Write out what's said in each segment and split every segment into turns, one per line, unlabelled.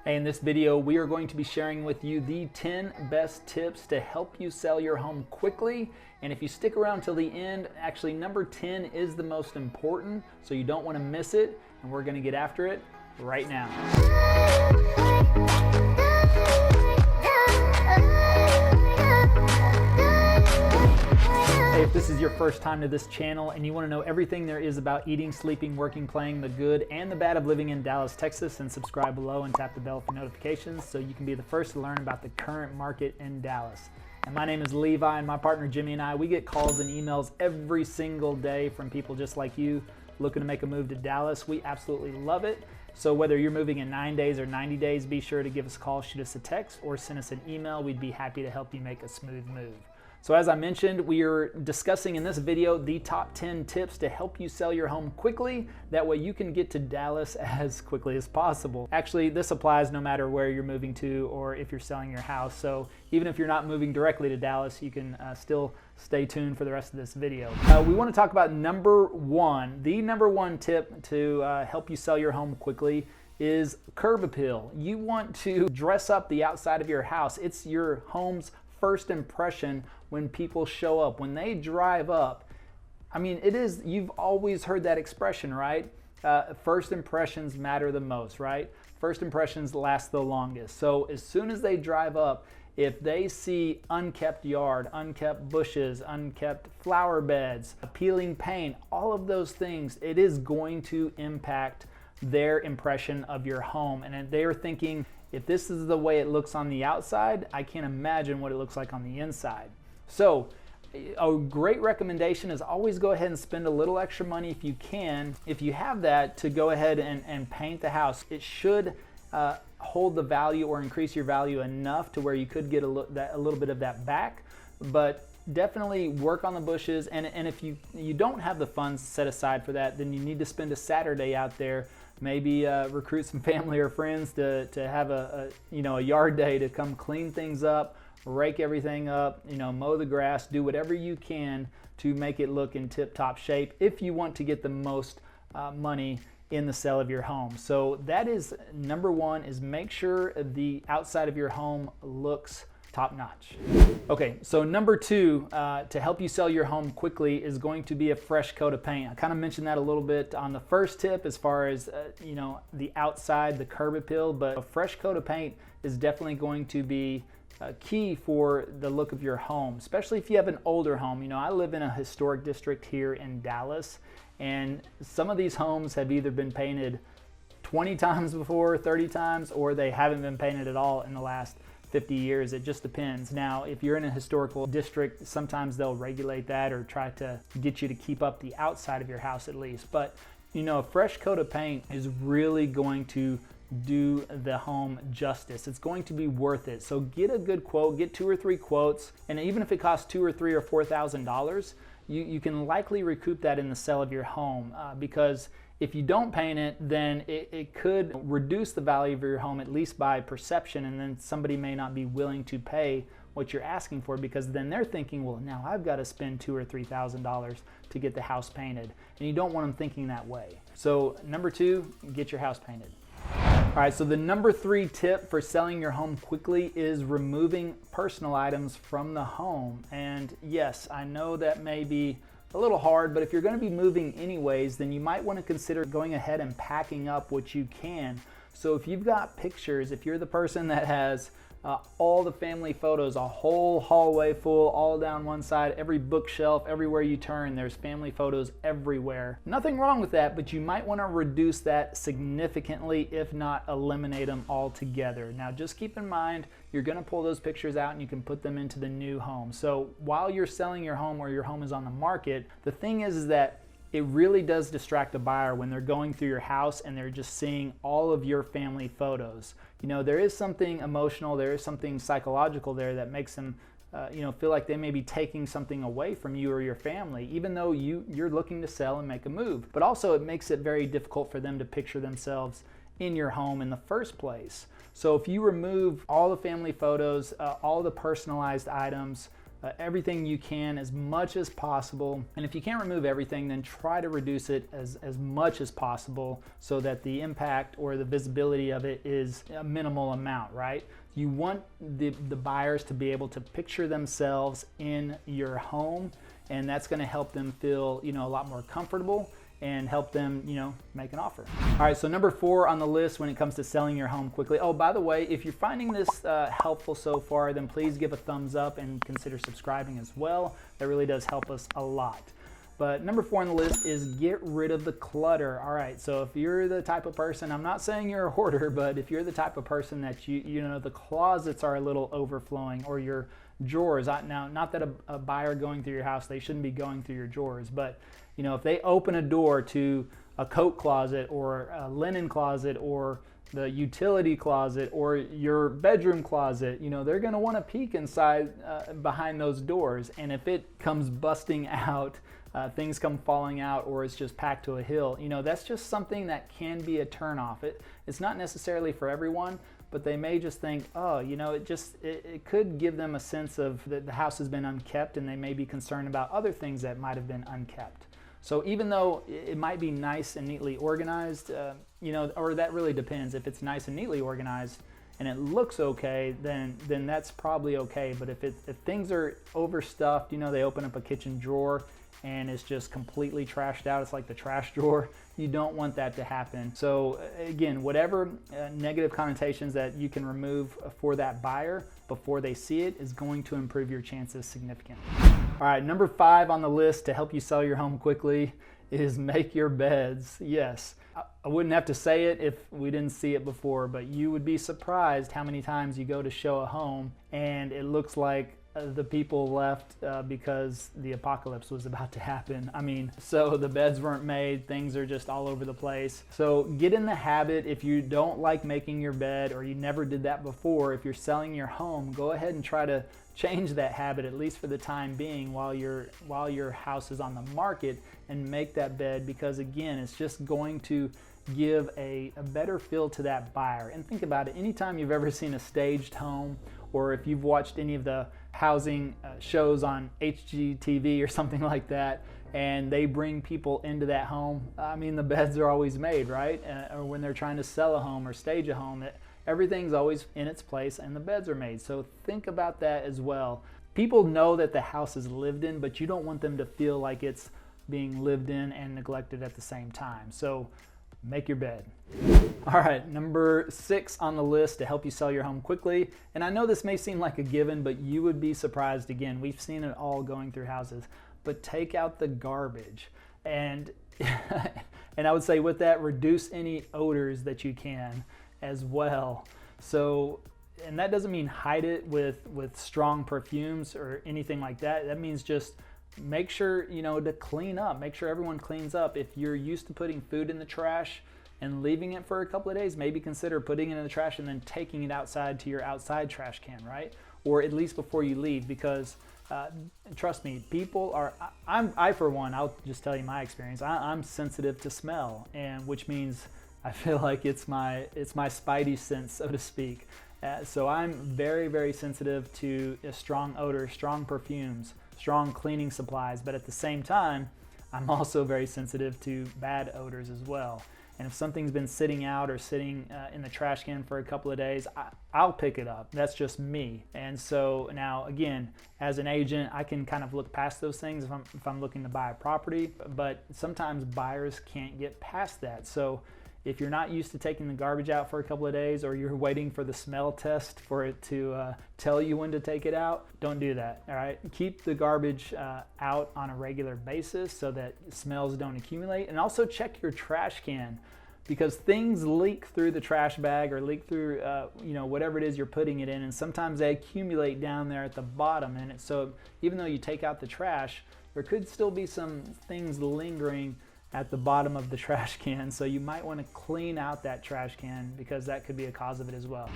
Hey, in this video, we are going to be sharing with you the 10 best tips to help you sell your home quickly. And if you stick around till the end, actually number 10 is the most important, so you don't want to miss it. And we're going to get after it right now. Hey, if this is your first time to this channel and you want to know everything there is about eating, sleeping, working, playing, the good and the bad of living in Dallas, Texas, then subscribe below and tap the bell for notifications so you can be the first to learn about the current market in Dallas. And my name is Levi, and my partner Jimmy and I, we get calls and emails every single day from people just like you looking to make a move to Dallas. We absolutely love it. So whether you're moving in 9 days or 90 days, be sure to give us a call, shoot us a text, or send us an email. We'd be happy to help you make a smooth move. So as I mentioned, we are discussing in this video the top 10 tips to help you sell your home quickly. That way you can get to Dallas as quickly as possible. Actually, this applies no matter where you're moving to or if you're selling your house. So even if you're not moving directly to Dallas, you can still stay tuned for the rest of this video. We want to talk about number one. The number one tip to help you sell your home quickly is curb appeal. You want to dress up the outside of your house. It's your home's first impression when people show up, when they drive up. I mean, you've always heard that expression, right? First impressions matter the most, right? First impressions last the longest. So as soon as they drive up, if they see unkept yard, unkept bushes, unkept flower beds, peeling paint, all of those things, it is going to impact their impression of your home. And they're thinking, if this is the way it looks on the outside, I can't imagine what it looks like on the inside. So a great recommendation is always go ahead and spend a little extra money if you can. If you have that, to go ahead and paint the house. It should hold the value or increase your value enough to where you could get a little bit of that back. But definitely work on the bushes. And if you don't have the funds set aside for that, then you need to spend a Saturday out there. Maybe recruit some family or friends to have a yard day to come clean things up, rake everything up, mow the grass, do whatever you can to make it look in tip-top shape if you want to get the most money in the sale of your home. So that is number one, is make sure the outside of your home looks top-notch. Okay, so number two, to help you sell your home quickly is going to be a fresh coat of paint. I kind of mentioned that a little bit on the first tip as far as the outside, the curb appeal, but a fresh coat of paint is definitely going to be key for the look of your home, especially if you have an older home. I live in a historic district here in Dallas, and some of these homes have either been painted 20 times before, 30 times, or they haven't been painted at all in the last 50 years. It just depends. Now, if you're in a historical district, sometimes they'll regulate that or try to get you to keep up the outside of your house at least. But a fresh coat of paint is really going to do the home justice. It's going to be worth it. So get a good quote, get 2 or 3 quotes, and even if it costs $2,000 or $3,000 or $4,000, you can likely recoup that in the sale of your home, because if you don't paint it, then it could reduce the value of your home, at least by perception, and then somebody may not be willing to pay what you're asking for, because then they're thinking, well, now I've got to spend $2,000 or $3,000 to get the house painted, and you don't want them thinking that way. So number two, get your house painted. All right, so the number 3 tip for selling your home quickly is removing personal items from the home. And yes, I know that may be a little hard, but if you're going to be moving anyways, then you might want to consider going ahead and packing up what you can. So if you've got pictures, if you're the person that has all the family photos, a whole hallway full, all down one side, every bookshelf, everywhere you turn, there's family photos everywhere. Nothing wrong with that, but you might want to reduce that significantly, if not eliminate them altogether. Now, just keep in mind, you're going to pull those pictures out and you can put them into the new home. So while you're selling your home or your home is on the market, the thing is that it really does distract a buyer when they're going through your house and they're just seeing all of your family photos. There is something emotional, there is something psychological there that makes them feel like they may be taking something away from you or your family, even though you're looking to sell and make a move. But also it makes it very difficult for them to picture themselves in your home in the first place. So if you remove all the family photos, all the personalized items, everything you can as much as possible. And if you can't remove everything, then try to reduce it as much as possible so that the impact or the visibility of it is a minimal amount, right? You want the buyers to be able to picture themselves in your home, and that's going to help them feel, a lot more comfortable and help them, make an offer. All right, so number 4 on the list when it comes to selling your home quickly. Oh, by the way, if you're finding this helpful so far, then please give a thumbs up and consider subscribing as well. That really does help us a lot. But number 4 on the list is get rid of the clutter. All right, so if you're the type of person, I'm not saying you're a hoarder, but if you're the type of person that the closets are a little overflowing, or your drawers. Now, not that a buyer going through your house, they shouldn't be going through your drawers, but if they open a door to a coat closet or a linen closet or the utility closet or your bedroom closet, they're going to want to peek inside behind those doors. And if it comes busting out, things come falling out, or it's just packed to a hill, that's just something that can be a turnoff. It's not necessarily for everyone, but they may just think, oh, it could give them a sense of that the house has been unkept, and they may be concerned about other things that might have been unkept. So even though it might be nice and neatly organized, or that really depends. If it's nice and neatly organized and it looks okay, then that's probably okay. But if things are overstuffed, they open up a kitchen drawer and it's just completely trashed out, it's like the trash drawer, you don't want that to happen. So again, whatever negative connotations that you can remove for that buyer before they see it is going to improve your chances significantly. All right, number 5 on the list to help you sell your home quickly is make your beds. Yes, I wouldn't have to say it if we didn't see it before, but you would be surprised how many times you go to show a home and it looks like the people left because the apocalypse was about to happen. So the beds weren't made, things are just all over the place. So get in the habit. If you don't like making your bed, or you never did that before, if you're selling your home, go ahead and try to change that habit, at least for the time being, while your house is on the market, and make that bed, because again, it's just going to give a better feel to that buyer. And think about it, anytime you've ever seen a staged home, or if you've watched any of the housing shows on HGTV or something like that, and they bring people into that home, the beds are always made, right? Or when they're trying to sell a home or stage a home, everything's always in its place and the beds are made. So think about that as well. People know that the house is lived in, but you don't want them to feel like it's being lived in and neglected at the same time. So make your bed. All right, number 6 on the list to help you sell your home quickly. And I know this may seem like a given, but you would be surprised. Again, we've seen it all going through houses, but take out the garbage. And and I would say with that, reduce any odors that you can as well. So, and that doesn't mean hide it with strong perfumes or anything like that. That means just make sure, to clean up. Make sure everyone cleans up. If you're used to putting food in the trash and leaving it for a couple of days, maybe consider putting it in the trash and then taking it outside to your outside trash can, right? Or at least before you leave, because trust me, people are, I for one, I'll just tell you my experience. I'm sensitive to smell, and which means I feel like it's my spidey sense, so to speak. So I'm very, very sensitive to a strong odor, strong perfumes, strong cleaning supplies, but at the same time, I'm also very sensitive to bad odors as well. And if something's been sitting out or sitting in the trash can for a couple of days, I'll pick it up. That's just me. And so now, again, as an agent, I can kind of look past those things if I'm looking to buy a property, but sometimes buyers can't get past that. So if you're not used to taking the garbage out for a couple of days, or you're waiting for the smell test for it to tell you when to take it out, don't do that, all right? Keep the garbage out on a regular basis so that smells don't accumulate. And also check your trash can, because things leak through the trash bag or leak through whatever it is you're putting it in, and sometimes they accumulate down there at the bottom. And so even though you take out the trash, there could still be some things lingering at the bottom of the trash can. So you might want to clean out that trash can, because that could be a cause of it as well.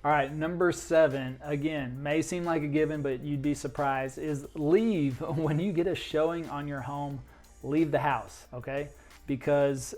All right, number 7, again, may seem like a given, but you'd be surprised, is leave. When you get a showing on your home, leave the house, okay? because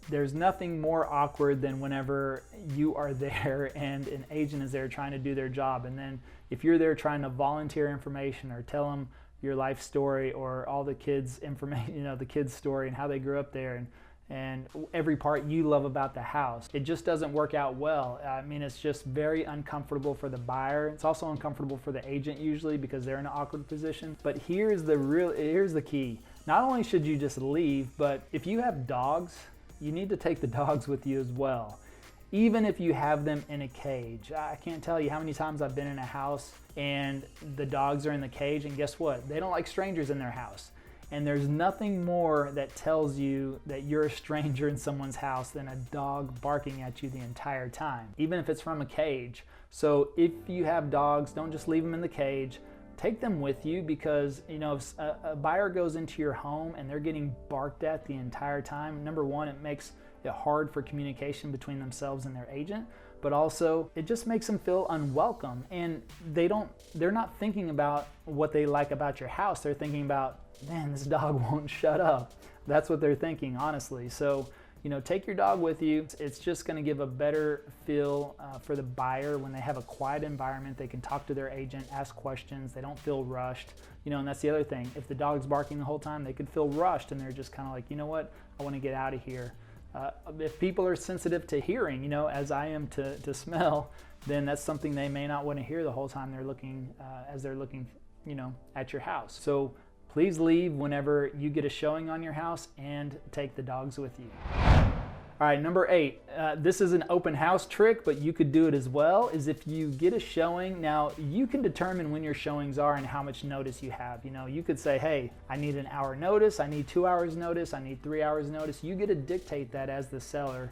there's nothing more awkward than whenever you are there and an agent is there trying to do their job, and then if you're there trying to volunteer information or tell them your life story or all the kids' information, the kids' story and how they grew up there, and every part you love about the house, it just doesn't work out well. I mean, it's just very uncomfortable for the buyer. It's also uncomfortable for the agent usually because they're in an awkward position. But here's the key. Not only should you just leave, but if you have dogs, you need to take the dogs with you as well. Even if you have them in a cage. I can't tell you how many times I've been in a house and the dogs are in the cage, and guess what? They don't like strangers in their house. And there's nothing more that tells you that you're a stranger in someone's house than a dog barking at you the entire time, even if it's from a cage. So if you have dogs, don't just leave them in the cage. Take them with you, because if a buyer goes into your home and they're getting barked at the entire time, number one, it makes it hard for communication between themselves and their agent, but also it just makes them feel unwelcome, and they're not thinking about what they like about your house. They're thinking about, man, this dog won't shut up. That's what they're thinking, honestly. So take your dog with you. It's just going to give a better feel for the buyer when they have a quiet environment. They can talk to their agent, ask questions. They don't feel rushed. And that's the other thing. If the dog's barking the whole time, they could feel rushed, and they're just kind of like, you know what, I want to get out of here. If people are sensitive to hearing, as I am to smell, then that's something they may not want to hear the whole time they're looking, at your house. So please leave whenever you get a showing on your house and take the dogs with you. All right, number 8. This is an open house trick, but you could do it as well, is if you get a showing. Now, you can determine when your showings are and how much notice you have. You could say, hey, I need an hour notice, I need 2 hours notice, I need 3 hours notice. You get to dictate that as the seller.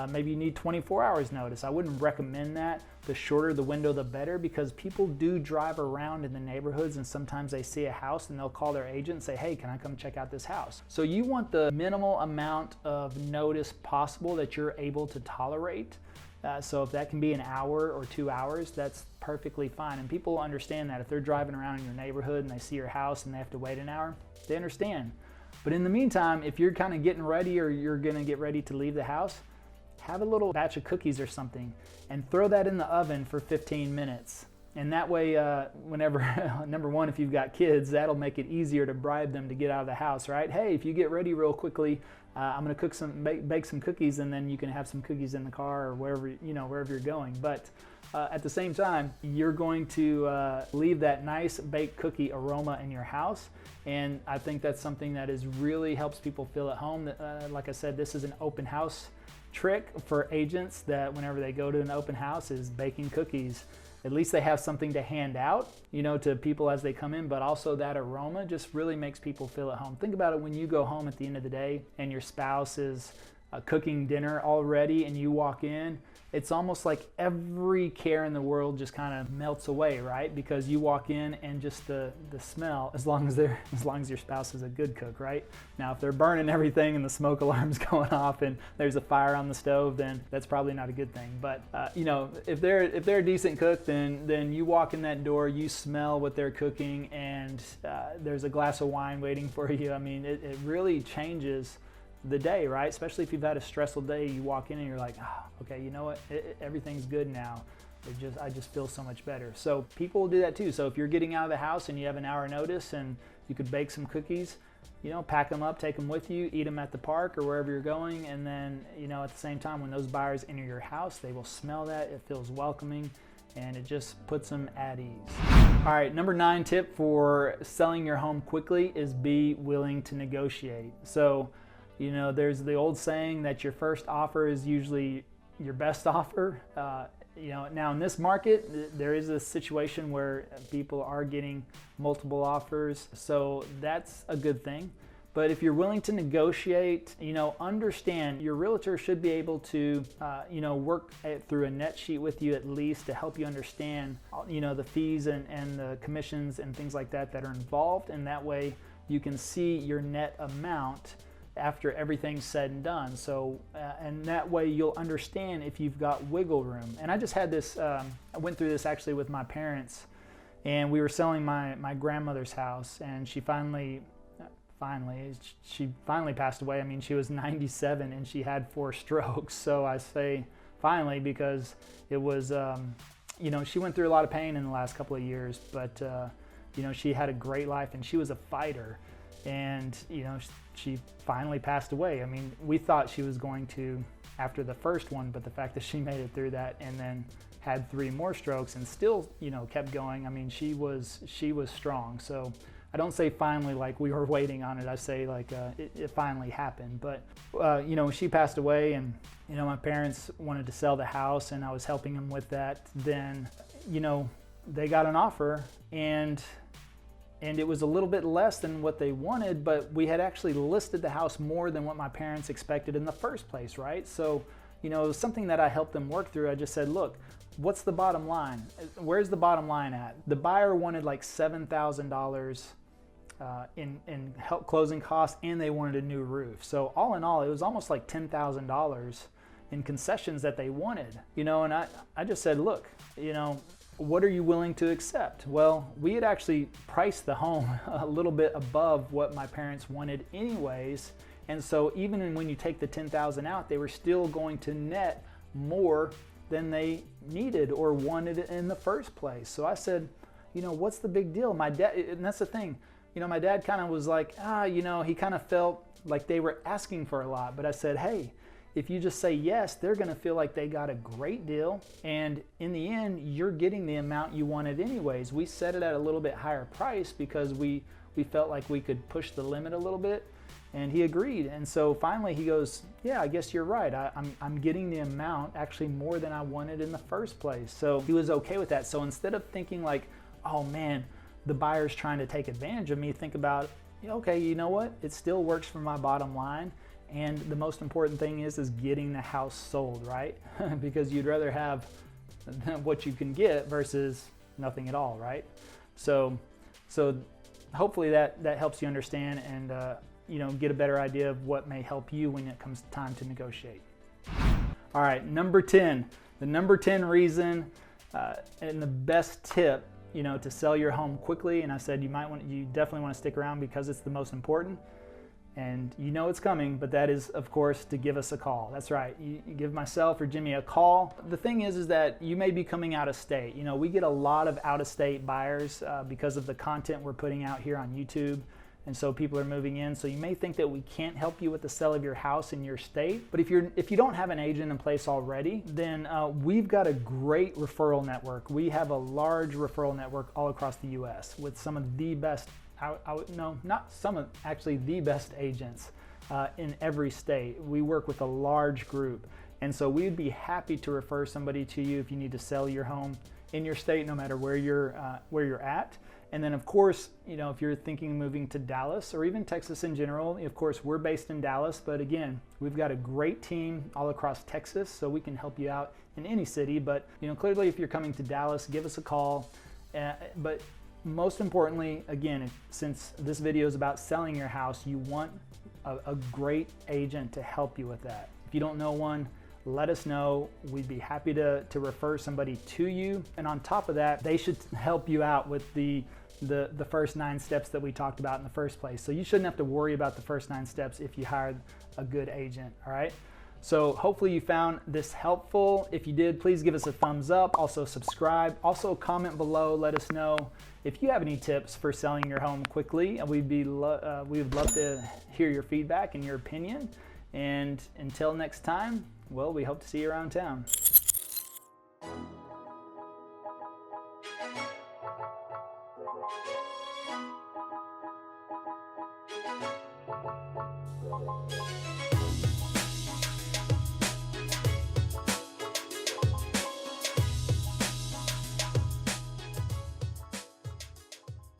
Maybe you need 24 hours notice. I wouldn't recommend that. The shorter the window, the better, because people do drive around in the neighborhoods and sometimes they see a house and they'll call their agent and say, hey, can I come check out this house? So you want the minimal amount of notice possible that you're able to tolerate. So if that can be an hour or 2 hours, that's perfectly fine. And people understand that. If they're driving around in your neighborhood and they see your house and they have to wait an hour, they understand. But in the meantime, if you're kind of getting ready or you're gonna get ready to leave the house, have a little batch of cookies or something and throw that in the oven for 15 minutes. And that way, whenever, number one, if you've got kids, that'll make it easier to bribe them to get out of the house, right? Hey, if you get ready real quickly, I'm gonna bake some cookies, and then you can have some cookies in the car or wherever you're going. But at the same time, you're going to leave that nice baked cookie aroma in your house. And I think that's something that really helps people feel at home. Like I said, this is an open house trick for agents, that whenever they go to an open house is baking cookies. At least they have something to hand out, to people as they come in, but also that aroma just really makes people feel at home. Think about it when you go home at the end of the day and your spouse is cooking dinner already and you walk in. It's almost like every care in the world just kind of melts away, right? Because you walk in and just the smell, as long as your spouse is a good cook, right? Now, if they're burning everything and the smoke alarm's going off and there's a fire on the stove, then that's probably not a good thing. But if they're a decent cook, then you walk in that door, you smell what they're cooking, and there's a glass of wine waiting for you. I mean, it really changes the day, right? Especially if you've had a stressful day, you walk in and you're like, oh, okay, you know what? Everything's good now. I just feel so much better. So people will do that too. So if you're getting out of the house and you have an hour notice and you could bake some cookies, pack them up, take them with you, eat them at the park or wherever you're going. And then, at the same time, when those buyers enter your house, they will smell that. It feels welcoming, and it just puts them at ease. All right, number 9 tip for selling your home quickly is be willing to negotiate. So, there's the old saying that your first offer is usually your best offer. Now in this market, there is a situation where people are getting multiple offers, so that's a good thing. But if you're willing to negotiate, understand your realtor should be able to, work through a net sheet with you at least to help you understand, the fees and the commissions and things like that are involved, and that way you can see your net amount after everything's said and done. So, and that way you'll understand if you've got wiggle room. And I just had this, I went through this actually with my parents, and we were selling my grandmother's house, and she finally finally. She finally passed away. I mean, she was 97 and she had 4 strokes. So I say finally because it was, you know, she went through a lot of pain in the last couple of years, but, you know, she had a great life and she was a fighter. And, you know, she finally passed away. I mean, we thought she was going to after the first one, but the fact that she made it through that and then had 3 more strokes and still, you know, kept going. I mean, she was strong. So I don't say finally like we were waiting on it. I say like it finally happened. But, you know, she passed away and, you know, my parents wanted to sell the house and I was helping them with that. Then, you know, they got an offer and it was a little bit less than what they wanted, but we had actually listed the house more than what my parents expected in the first place, right? So, you know, it was something that I helped them work through. I just said, look, what's the bottom line? Where's the bottom line at? The buyer wanted like $7,000 in closing costs, and they wanted a new roof. So all in all, it was almost like $10,000 in concessions that they wanted, you know, and I just said, look, you know, what are you willing to accept? Well, we had actually priced the home a little bit above what my parents wanted anyways. And so even when you take the $10,000 out, they were still going to net more than they needed or wanted in the first place. So I said, you know, what's the big deal? My dad, and that's the thing, you know, my dad kind of was like, you know, he kind of felt like they were asking for a lot. But I said, hey, if you just say yes, they're going to feel like they got a great deal. And in the end, you're getting the amount you wanted anyways. We set it at a little bit higher price because we felt like we could push the limit a little bit. And he agreed. And so finally he goes, yeah, I guess you're right. I'm getting the amount actually more than I wanted in the first place. So he was okay with that. So instead of thinking like, oh man, the buyer's trying to take advantage of me, think about, okay, you know what? It still works for my bottom line. And the most important thing is getting the house sold, right? Because you'd rather have what you can get versus nothing at all, right? So hopefully that helps you understand and you know, get a better idea of what may help you when it comes time to negotiate. All right, number 10. The number 10 reason and the best tip, you know, to sell your home quickly. And I said you definitely want to stick around because it's the most important. And you know it's coming, but that is, of course, to give us a call. That's right. You give myself or Jimmy a call. The thing is that you may be coming out of state. You know, we get a lot of out-of-state buyers because of the content we're putting out here on YouTube. And so people are moving in. So you may think that we can't help you with the sale of your house in your state. But if you don't have an agent in place already, then we've got a great referral network. We have a large referral network all across the U.S. with some of the best, actually the best agents in every state. We work with a large group. And so we'd be happy to refer somebody to you if you need to sell your home in your state, no matter where you're at. And then of course, you know, if you're thinking of moving to Dallas or even Texas in general, of course, we're based in Dallas, but again, we've got a great team all across Texas, so we can help you out in any city. But, you know, clearly if you're coming to Dallas, give us a call. But most importantly, again, since this video is about selling your house, you want a great agent to help you with that. If you don't know one, let us know. We'd be happy to refer somebody to you. And on top of that, they should help you out with the first 9 steps that we talked about in the first place. So you shouldn't have to worry about the first 9 steps if you hired a good agent, all right? So hopefully you found this helpful. If you did, please give us a thumbs up. Also subscribe. Also comment below. Let us know if you have any tips for selling your home quickly. We would love to hear your feedback and your opinion. And until next time, well, we hope to see you around town.